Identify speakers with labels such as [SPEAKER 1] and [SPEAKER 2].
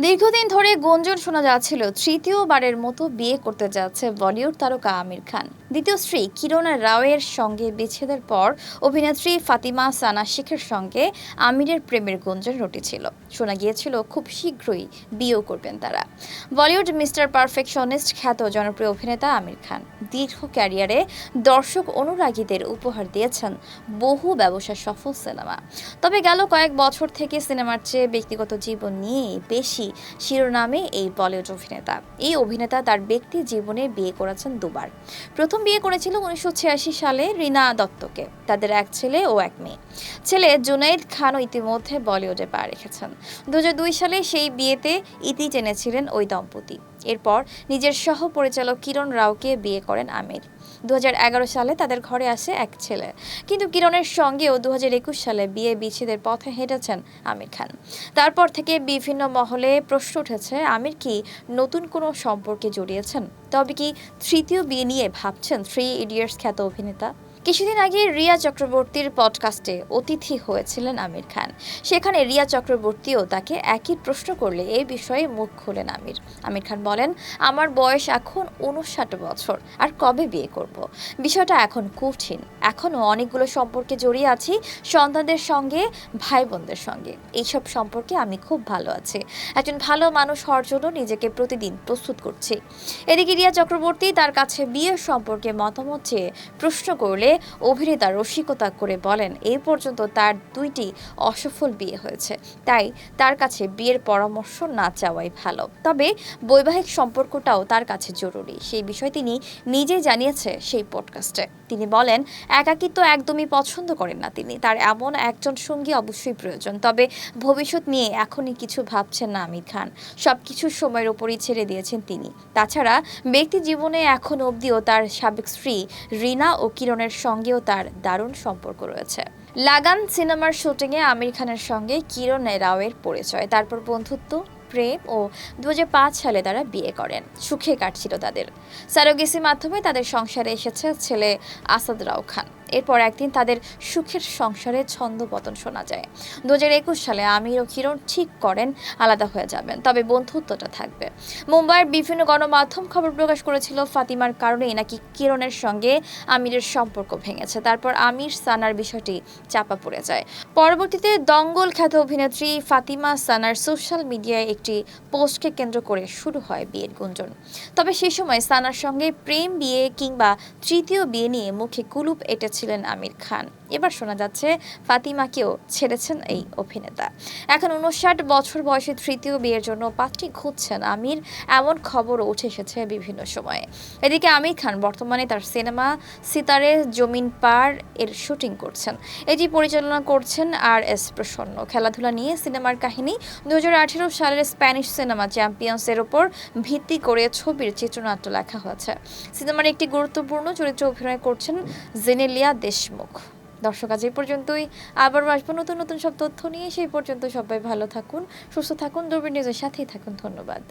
[SPEAKER 1] দীর্ঘদিন ধরে গুঞ্জন শোনা যাচ্ছিল তৃতীয়বারের মতো বিয়ে করতে যাচ্ছে বলিউড তারকা আমির খান। দ্বিতীয় স্ত্রী কিরণ রাওয়ের সঙ্গে বিচ্ছেদের পর অভিনেত্রী ফাতিমা সানা শেখের সঙ্গে আমিরের প্রেমের গুঞ্জন রটেছিল। শোনা গিয়েছিল খুব শীঘ্রই বিয়েও করবেন তারা। বলিউড মিস্টার পারফেকশনিস্ট খ্যাত জনপ্রিয় অভিনেতা আমির খান দীর্ঘ ক্যারিয়ারে দর্শক অনুরাগীদের উপহার দিয়েছেন বহু ব্যবসা সফল সিনেমা। তবে গেল কয়েক বছর থেকে সিনেমার চেয়ে ব্যক্তিগত জীবন নিয়ে বেশি শিরোনামে এই বলিউড অভিনেতা। এই অভিনেতা তার ব্যক্তি জীবনে বিয়ে করেছেন দুবার। প্রথম বিয়ে করেছিল 1986 সালে রিনা দত্তকে। তাদের এক ছেলে ও এক মেয়ে। ছেলে জুনাইদ খানও ইতিমধ্যে বলিউডে পা রেখেছেন। 2002 সালে সেই বিয়েতে ইতি টেনেছিলেন ওই দম্পতি। এরপর নিজের সহ পরিচালক কিরণ রাওকে বিয়ে করেন আমির। 2011 সালে তাদের ঘরে আসে এক ছেলে। কিন্তু কিরণের সঙ্গেও 2021 সালে বিয়ে বিচ্ছেদের পথে হেঁটেছেন আমির খান। তারপর থেকে বিভিন্ন মহলে প্রশ্ন উঠেছে, আমির কি নতুন কোনো সম্পর্কে জড়িয়েছেন? তবে কি তৃতীয় বিয়ে নিয়ে ভাবছেন থ্রি ইডিয়টস খ্যাত অভিনেতা? কিছুদিন আগে রিয়া চক্রবর্তীর পডকাস্টে অতিথি হয়েছিলেন আমির খান। সেখানে রিয়া চক্রবর্তীও তাকে একই প্রশ্ন করলে এই বিষয়ে মুখ খোলেন আমির। আমির খান বলেন, আমার বয়স এখন 59 বছর, আর কবে বিয়ে করব? বিষয়টা এখন কঠিন। এখনও অনেকগুলো সম্পর্কে জড়িয়ে আছি, সন্তানদের সঙ্গে, ভাই বোনদের সঙ্গে। এইসব সম্পর্কে আমি খুব ভালো আছি। একজন ভালো মানুষ হওয়ার জন্য নিজেকে প্রতিদিন প্রস্তুত করছি। এদিকে রিয়া চক্রবর্তী তার কাছে বিয়ের সম্পর্কে মতামত চেয়ে প্রশ্ন করলে অভিনেতা রসিকতা করে বলেন, এই পর্যন্ত তার 2টি অসফল বিয়ে হয়েছে, তাই তার কাছে বিয়ের পরামর্শ না চাওয়াই ভালো। তবে বৈবাহিক সম্পর্কটাও তার কাছে জরুরি, সেই বিষয় তিনি নিজেই জানিয়েছে সেই পডকাস্টে। তিনি বলেন, একাকিত্ব একদমই পছন্দ করেন না তিনি, তার এমন একজন সঙ্গী অবশ্যই প্রয়োজন। তবে ভবিষ্যৎ নিয়ে এখনই কিছু ভাবছেন না আমির খান, সবকিছু সময়ের উপরই ছেড়ে দিয়েছেন তিনি। তাছাড়া ব্যক্তি জীবনে এখন অবধিও তার সাবেক স্ত্রী রিনা ও কিরণের সঙ্গেও তার দারুণ সম্পর্ক রয়েছে। লাগান সিনেমার শুটিংয়ে আমির খানের সঙ্গে কিরণ রাওয়ের পরিচয়, তারপর বন্ধুত্ব, প্রেম ও 2005 সালে তারা বিয়ে করেন। সুখে কাটছিল তাদের। সারোগেসির মাধ্যমে তাদের সংসারে এসেছে ছেলে আসাদ রাও খান। এরপর একদিন তাদের সুখের সংসারে ছন্দপতন শোনা যায়। 2021 সালে আমির ও কিরণ ঠিক করেন আলাদা হয়ে যাবেন, তবে বন্ধুত্বটা থাকবে। মুম্বাইয়ের বিভিন্ন গণমাধ্যম খবর প্রকাশ করেছিল ফাতিমার কারণেই নাকি কিরণের সঙ্গে আমিরের সম্পর্ক ভেঙেছে। তারপর আমির সানার বিষয়টি চাপা পড়ে যায়। পরবর্তীতে দঙ্গল খ্যাত অভিনেত্রী ফাতিমা সানার সোশ্যাল মিডিয়ায় একটি পোস্টকে কেন্দ্র করে শুরু হয় বিয়ের গুঞ্জন। তবে সেই সময় সানার সঙ্গে প্রেম, বিয়ে কিংবা তৃতীয় বিয়ে নিয়ে মুখে কুলুপ এঁটেছিলেন আমির খান। এবার শোনা যাচ্ছে ফাতিমাকেও ছেড়েছেন এই অভিনেতা। এখন 59 বছর বয়সে তৃতীয় বিয়ের জন্য পাত্রী খুঁজছেন আমির, এমন খবরও উঠে এসেছে বিভিন্ন সময়ে। এদিকে আমির খান বর্তমানে তার সিনেমা সিতারে জমিন পার এর শুটিং করছেন। এটি পরিচালনা করছেন RS প্রসন্ন। খেলাধুলা নিয়ে সিনেমার কাহিনী 2018 সালের স্প্যানিশ সিনেমা চ্যাম্পিয়ন্সের উপর ভিত্তি করে ছবির চিত্রনাট্য লেখা হয়েছে। সিনেমার একটি গুরুত্বপূর্ণ চরিত্রে অভিনয় করছেন জেনেলিয়া দেশমুখ। দর্শক, আজ এই পর্যন্তই। আবার আসবো নতুন নতুন সব তথ্য নিয়ে। সেই পর্যন্ত সবাই ভালো থাকুন, সুস্থ থাকুন, দূরবীন নিউজের সাথেই থাকুন। ধন্যবাদ।